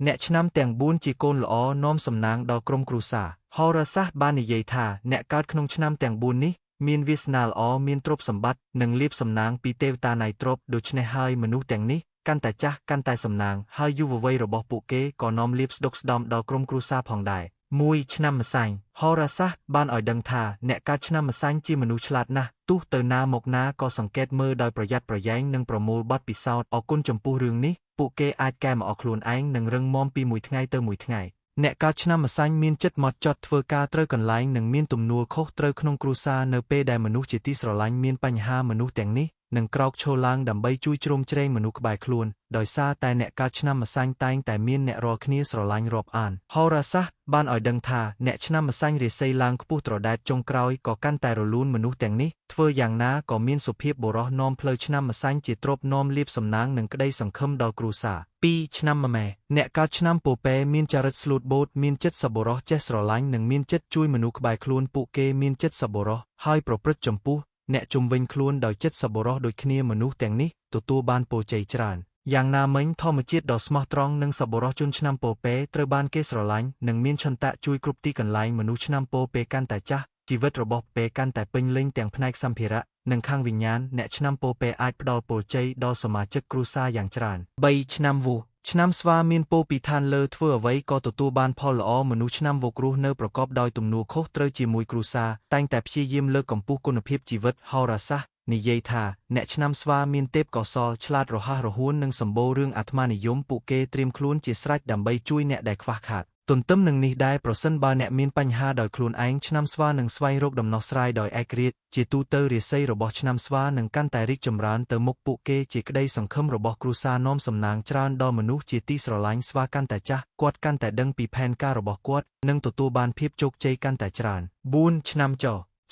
អ្នកឆ្នាំទាំង4ជាកូនល្អនាំសំណាងដល់ក្រុមគ្រួសារហោរាសាស្ត្របាននិយាយថាអ្នកកើតក្នុងឆ្នាំទាំង4នេះមានវាសនាល្អមានទ្រព្យសម្បត្តិនិងលាភសំណាងពីទេវតានៃទ្រព្យដូច្នេះហើយមនុស្សទាំងនេះកាន់តែចាស់កាន់តែសំណាងហើយយុវវ័យរបស់ពួកគេក៏នាំលាភស្ដុកស្ដំដល់ក្រុមគ្រួសារផងដែរ1ឆ្នាំម្សាញ់ហោរាសាស្ត្របានឲ្យដឹងថាអ្នកកើតឆ្នាំម្សាញ់ជាមនុស្សឆ្លាតណាស់ទោះទៅណាមកណាក៏សង្កេតមើលដោយប្រយ័ត្នប្រយែងនិងប្រមូលបទពិសោធន៍អរគុណចំពោះរឿងនេះពួកគេអាចកែមកអស់ខ្លួនឯងនិងរឹងមាំពីមួយថ្ងៃទៅមួយថ្ងៃអ្នកកើតឆ្នាំម្សាញ់មានចិត្តម៉ត់ចត់ធ្វើការត្រូវកន្លែងនិងមានទំនួលខុសត្រូវក្នុងគ្រួសារនៅពេលដែលមនុស្សជាទីស្រឡាញ់មានបញ្ហាមនុស្សទាំងនេះនឹងក្រោកឈរឡើងដើម្បីជួយជ្រោមជ្រែងមនុស្សក្បែរខ្លួនដោយសារតែអ្នកកើតឆ្នាំម្សាញ់តែងតែមានអ្នករាល់គ្នាស្រឡាញ់រាប់អានហោរាសាស្ត្របានឲ្យដឹងថាអ្នកឆ្នាំម្សាញ់រាសីឡើងខ្ពស់ត្រដែតចុងក្រោយក៏កាន់តែរលូនមនុស្សទាំងនេះធ្វើយ៉ាងណាក៏មានសុភាពបុរសនាំផ្លូវឆ្នាំម្សាញ់ជាទ្រព្យនាំលាភសំណាងនិងក្តីសង្ឃឹមដល់គ្រួសារ2ឆ្នាំមមែអ្នកកើតឆ្នាំពពែមានចរិតស្លូតបូតមានចិត្តសប្បុរសចេះស្រឡាញ់និងមានចិត្តជួយមនុស្សក្បែរខ្លួនពួកគេមានចិត្តសប្បុរសហើយប្រព្រឹត្តចំពោះអ្នកជុំវិញខ្លួនដោយចិត្តសប្បុរសដូចគ្នាមនុស្សទាំងនេះទទួលបានពរជ័យច្រើនយ៉ាងណាមិញធម្មជាតិដ៏ស្មោះត្រង់និងសប្បុរសជនឆ្នាំពពែត្រូវបានគេស្រឡាញ់និងមានឆន្ទៈជួយគ្រប់ទីកន្លែងមនុស្សឆ្នាំពពែកាន់តែចាស់ជីវិតរបស់ពពែកាន់តែពេញលេញទាំងផ្នែកសម្ភារៈនិងខាងវិញ្ញាណអ្នកឆ្នាំពពែអាចផ្ដល់ពរជ័យដល់សមាជិកគ្រួសារយ៉ាងច្រើន3ឆ្នាំវោឆ្នាំស្វាមានពោលពីឋានលើធ្វើអ្វីក៏ទទួលបានផលល្អមនុស្សឆ្នាំវោករស់នៅប្រកបដោយទំនួលខុសត្រូវជាមួយគ្រួសារតែងតែព្យាយាមលើកកម្ពស់គុណភាពជីវិតហោរាសាស្ត្រនិយាយថាអ្នកឆ្នាំស្វាមានទេពកោសល្យឆ្លាតរហ័សរហួននិងសម្បូររឿងអាត្មានិយមពួកគេត្រៀមខ្លួនជាស្រេចដើម្បីជួយអ្នកដែលខ្វះខាតទន្ទឹមនឹងនេះដែរប្រសិនបើអ្នកមានបញ្ហាដោយខ្លួនឯងឆ្នាំស្វានឹងស្វែងរកដំណោះស្រាយដោយឯករាជ្យជាទូទៅរាសីរបស់ឆ្នាំស្វានឹងកាន់តែរីកចម្រើនទៅមុខពួកគេជាក្តីសង្ឃឹមរបស់គ្រួសារនាំសំណាងច្រើនដល់មនុស្សជាទីស្រឡាញ់ស្វាកាន់តែចាស់គាត់កាន់តែដឹងពីផែនការរបស់គាត់និងទទួលបានភាពជោគជ័យកាន់តែច្រើន4ឆ្នាំច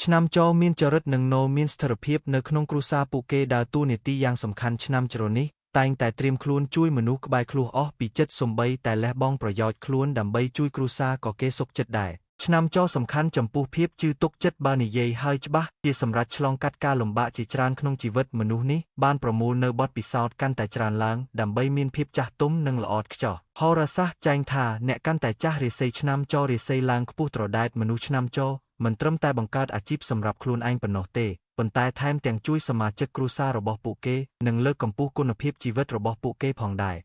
ឆ្នាំចមានចរិតនិងណូមានស្ថិរភាពនៅក្នុងគ្រួសារពួកគេដើរតួនាទីយ៉ាងសំខាន់ឆ្នាំច្រនេះតែងតែត្រៀមខ្លួនជួយមនុស្សក្បែរខ្លួនអស់ពីចិត្តសំបីតែលះបង់ប្រយោជន៍ខ្លួនដើម្បីជួយគ្រួសារក៏គេសុខចិត្តដែរឆ្នាំចសំខាន់ចំពោះភាពជឿទុកចិត្តបើនិយាយហើយច្បាស់ជាសម្រាប់ឆ្លងកាត់ការលំបាកជាច្រើនក្នុងជីវិតមនុស្សនេះបានប្រមូលនៅបទពិសោធន៍កាន់តែច្រើនឡើងដើម្បីមានភាពចាស់ទុំនិងល្អឥតខ្ចោះហោរាសាស្ត្រចែងថាអ្នកកាន់តែចាស់រាសីឆ្នាំចរាសីឡើងខ្ពស់ត្រដែតមនុស្សឆ្នាំចមិនត្រឹមតែបង្កើតអាជីពសម្រាប់ខ្លួនឯងប៉ុណ្ណោះទេប៉ុន្តែថែមទាំងជួយសមាជិកគ្រួសាររបស់ពួកគេនិងលើកកម្ពស់គុណភាពជីវិតរបស់ពួកគេផងដែរ